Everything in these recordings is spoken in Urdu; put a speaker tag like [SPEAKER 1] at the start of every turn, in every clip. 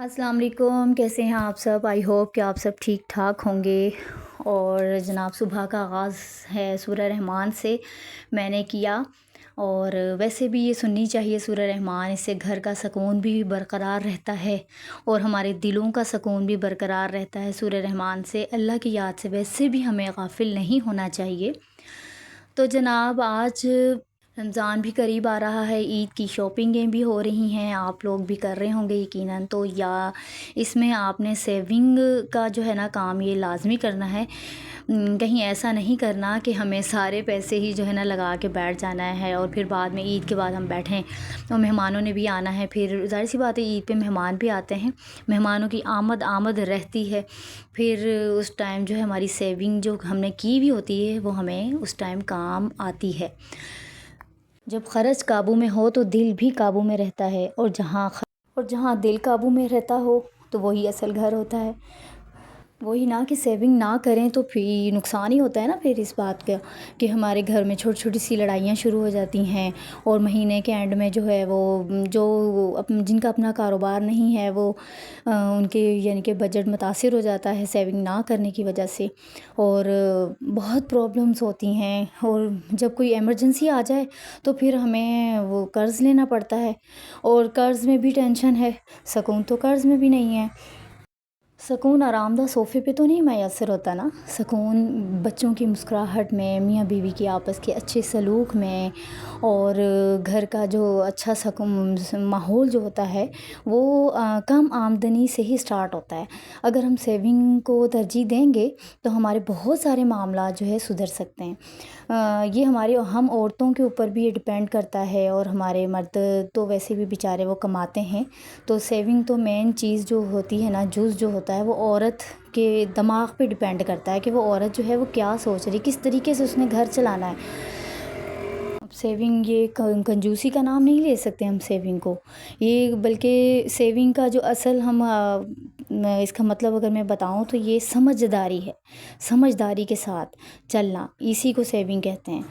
[SPEAKER 1] السلام علیکم، کیسے ہیں آپ سب؟ آئی ہوپ کہ آپ سب ٹھیک ٹھاک ہوں گے۔ اور جناب صبح کا آغاز ہے سورہ رحمان سے میں نے کیا، اور ویسے بھی یہ سننی چاہیے سورہ رحمان، اس سے گھر کا سکون بھی برقرار رہتا ہے اور ہمارے دلوں کا سکون بھی برقرار رہتا ہے سورہ رحمان سے۔ اللہ کی یاد سے ویسے بھی ہمیں غافل نہیں ہونا چاہیے۔ تو جناب آج رمضان بھی قریب آ رہا ہے، عید کی شاپنگیں بھی ہو رہی ہیں، آپ لوگ بھی کر رہے ہوں گے یقیناً۔ تو یا اس میں آپ نے سیونگ کا جو ہے نا کام یہ لازمی کرنا ہے، کہیں ایسا نہیں کرنا کہ ہمیں سارے پیسے ہی جو ہے نا لگا کے بیٹھ جانا ہے اور پھر بعد میں عید کے بعد ہم بیٹھیں اور مہمانوں نے بھی آنا ہے۔ پھر ظاہر سی بات ہے عید پہ مہمان بھی آتے ہیں، مہمانوں کی آمد رہتی ہے، پھر اس ٹائم جو ہے ہماری سیونگ جو ہم نے کی بھی ہوتی ہے وہ ہمیں اس ٹائم کام آتی ہے۔ جب خرچ قابو میں ہو تو دل بھی قابو میں رہتا ہے، اور جہاں دل قابو میں رہتا ہو تو وہی اصل گھر ہوتا ہے۔ وہی نا کہ سیونگ نہ کریں تو پھر نقصان ہی ہوتا ہے نا پھر اس بات کا کہ ہمارے گھر میں چھوٹی چھوٹی سی لڑائیاں شروع ہو جاتی ہیں، اور مہینے کے اینڈ میں جو ہے وہ جو جن کا اپنا کاروبار نہیں ہے وہ ان کے یعنی کہ بجٹ متاثر ہو جاتا ہے سیونگ نہ کرنے کی وجہ سے، اور بہت پرابلمس ہوتی ہیں۔ اور جب کوئی ایمرجنسی آ جائے تو پھر ہمیں وہ قرض لینا پڑتا ہے، اور قرض میں بھی ٹینشن ہے، سکون تو قرض میں بھی نہیں ہے۔ سکون آرام دہ صوفے پہ تو نہیں میسر ہوتا نا، سکون بچوں کی مسکراہٹ میں، میاں بیوی کی آپس کے اچھے سلوک میں، اور گھر کا جو اچھا سکون ماحول جو ہوتا ہے وہ کم آمدنی سے ہی سٹارٹ ہوتا ہے۔ اگر ہم سیونگ کو ترجیح دیں گے تو ہمارے بہت سارے معاملات جو ہے سدھر سکتے ہیں۔ یہ ہم عورتوں کے اوپر بھی یہ ڈپینڈ کرتا ہے، اور ہمارے مرد تو ویسے بھی بیچارے وہ کماتے ہیں، تو سیونگ تو مین چیز جو ہوتی ہے نا، جز جو ہوتا ہے وہ عورت کے دماغ پہ ڈپینڈ کرتا ہے کہ وہ عورت جو ہے وہ کیا سوچ رہی، کس طریقے سے اس نے گھر چلانا ہے۔ اب سیونگ یہ کنجوسی کا نام نہیں لے سکتے ہم سیونگ کو، یہ بلکہ سیونگ کا جو اصل اس کا مطلب اگر میں بتاؤں تو یہ سمجھداری ہے، سمجھداری کے ساتھ چلنا، اسی کو سیونگ کہتے ہیں۔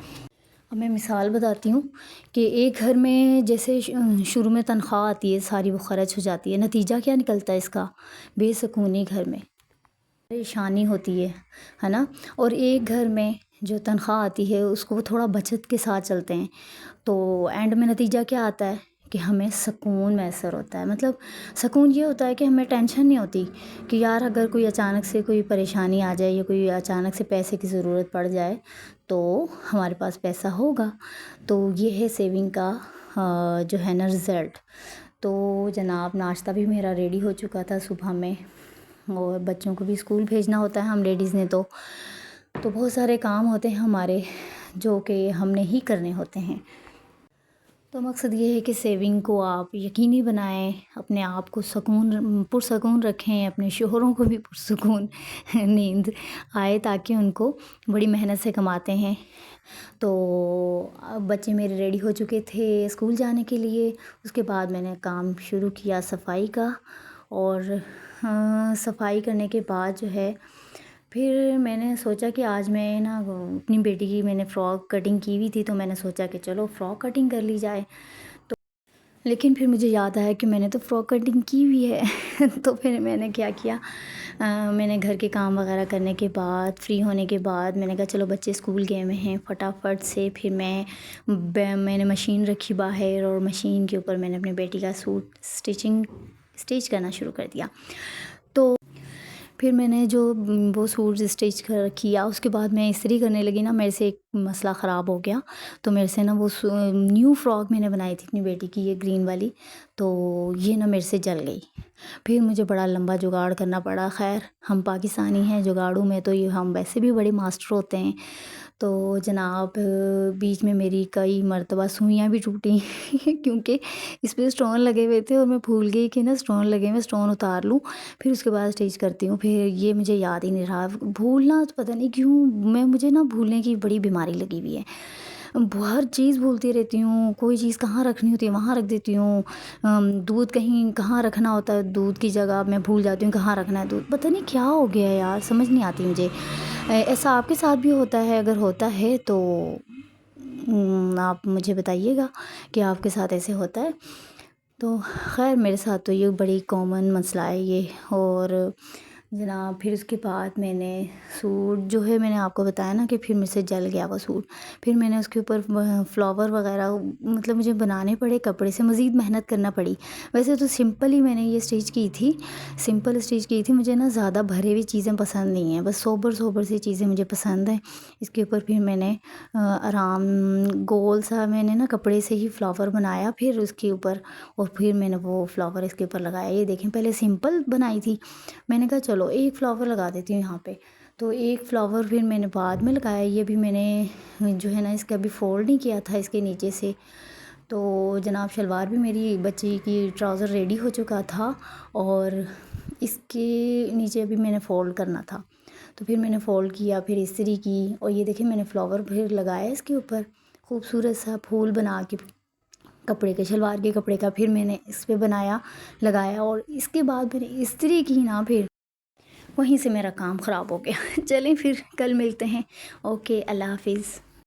[SPEAKER 1] اب میں مثال بتاتی ہوں کہ ایک گھر میں جیسے شروع میں تنخواہ آتی ہے، ساری وہ خرچ ہو جاتی ہے، نتیجہ کیا نکلتا ہے اس کا؟ بے سکونی گھر میں، پریشانی ہوتی ہے نا۔ اور ایک گھر میں جو تنخواہ آتی ہے اس کو وہ تھوڑا بچت کے ساتھ چلتے ہیں، تو اینڈ میں نتیجہ کیا آتا ہے کہ ہمیں سکون میسر ہوتا ہے۔ مطلب سکون یہ ہوتا ہے کہ ہمیں ٹینشن نہیں ہوتی کہ یار اگر کوئی اچانک سے کوئی پریشانی آ جائے یا کوئی اچانک سے پیسے کی ضرورت پڑ جائے تو ہمارے پاس پیسہ ہوگا۔ تو یہ ہے سیونگ کا جو ہے نا رزلٹ۔ تو جناب ناشتہ بھی میرا ریڈی ہو چکا تھا صبح میں، اور بچوں کو بھی اسکول بھیجنا ہوتا ہے ہم لیڈیز نے، تو بہت سارے کام ہوتے ہیں ہمارے جو کہ ہم نے ہی کرنے ہوتے ہیں۔ تو مقصد یہ ہے کہ سیونگ کو آپ یقینی بنائیں، اپنے آپ کو پرسکون رکھیں، اپنے شوہروں کو بھی پرسکون نیند آئے تاکہ ان کو بڑی محنت سے کماتے ہیں۔ تو بچے میرے ریڈی ہو چکے تھے اسکول جانے کے لیے، اس کے بعد میں نے کام شروع کیا صفائی کا، اور صفائی کرنے کے بعد جو ہے پھر میں نے سوچا کہ آج میں نا اپنی بیٹی کی میں نے فراک کٹنگ کی ہوئی تھی، تو میں نے سوچا کہ چلو فراک کٹنگ کر لی جائے، لیکن پھر مجھے یاد آیا کہ میں نے تو فراک کٹنگ کی ہوئی ہے تو پھر میں نے کیا کیا، میں نے گھر کے کام وغیرہ کرنے کے بعد فری ہونے کے بعد میں نے کہا چلو بچے اسکول گئے ہوئے ہیں، فٹافٹ سے پھر میں نے مشین رکھی باہر، اور مشین کے اوپر میں نے اپنے بیٹی کا سوٹ اسٹچ کرنا شروع کر دیا۔ تو پھر میں نے جو وہ سوٹ اسٹچ کیا، اس کے بعد میں استری کرنے لگی نا، میرے سے ایک مسئلہ خراب ہو گیا، تو میرے سے نا وہ نیو فراک میں نے بنائی تھی اپنی بیٹی کی، یہ گرین والی، تو یہ نا میرے سے جل گئی۔ پھر مجھے بڑا لمبا جگاڑ کرنا پڑا، خیر ہم پاکستانی ہیں، جگاڑوں میں تو یہ ہم ویسے بھی بڑے ماسٹر ہوتے ہیں۔ تو جناب بیچ میں میری کئی مرتبہ سوئیاں بھی ٹوٹیں کیونکہ اس پہ اسٹون لگے ہوئے تھے، اور میں بھول گئی کہ نا اسٹون لگے ہوئے، اسٹون اتار لوں پھر اس کے بعد اسٹچ کرتی ہوں۔ پھر یہ مجھے یاد ہی نہیں رہا، بھولنا تو پتہ نہیں کیوں مجھے نا بھولنے کی بڑی بیماری لگی ہوئی ہے، ہر چیز بھولتی رہتی ہوں، کوئی چیز کہاں رکھنی ہوتی ہے وہاں رکھ دیتی ہوں، دودھ کہاں رکھنا ہوتا ہے دودھ کی جگہ میں بھول جاتی ہوں کہاں رکھنا ہے دودھ، پتہ نہیں کیا ہو گیا ہے یار، سمجھ نہیں آتی مجھے۔ ایسا آپ کے ساتھ بھی ہوتا ہے؟ اگر ہوتا ہے تو آپ مجھے بتائیے گا کہ آپ کے ساتھ ایسے ہوتا ہے۔ تو خیر میرے ساتھ تو یہ بڑی کامن مسئلہ ہے یہ. اور جناب پھر اس کے بعد میں نے سوٹ جو ہے میں نے آپ کو بتایا نا کہ پھر مجھ سے جل گیا وہ سوٹ. پھر میں نے اس کے اوپر فلاور وغیرہ مطلب مجھے بنانے پڑے کپڑے سے، مزید محنت کرنا پڑی. ویسے تو سمپل ہی میں نے یہ اسٹیچ کی تھی، سمپل اسٹیچ کی تھی. مجھے نا زیادہ بھرے ہوئی چیزیں پسند نہیں ہیں، بس سوبر سوبر سی چیزیں مجھے پسند ہیں. اس کے اوپر پھر میں نے آرام گول سا میں نے نا کپڑے سے ہی فلاور بنایا پھر اس کے اوپر، اور پھر میں نے وہ فلاور اس کے اوپر لگایا. یہ دیکھیں پہلے سمپل بنائی تھی، میں نے کہا چلو ایک فلاور لگا دیتی ہوں یہاں پہ. تو ایک فلاور پھر میں نے بعد میں لگایا. یہ بھی میں نے جو ہے نا اس کا بھی فولڈ نہیں کیا تھا اس کے نیچے سے. تو جناب شلوار بھی میری بچی کی ٹراؤزر ریڈی ہو چکا تھا، اور اس کے نیچے بھی میں نے فولڈ کرنا تھا. تو پھر میں نے فولڈ کیا، پھر استری کی، اور یہ دیکھیں میں نے فلاور پھر لگایا اس کے اوپر، خوبصورت سا پھول بنا کے کپڑے کے، شلوار کے کپڑے کا. پھر میں نے اس پہ بنایا، لگایا، اور اس کے بعد میں نے استری کی نا، پھر وہیں سے میرا کام خراب ہو گیا. چلیں پھر کل ملتے ہیں. اوکے، اللہ حافظ.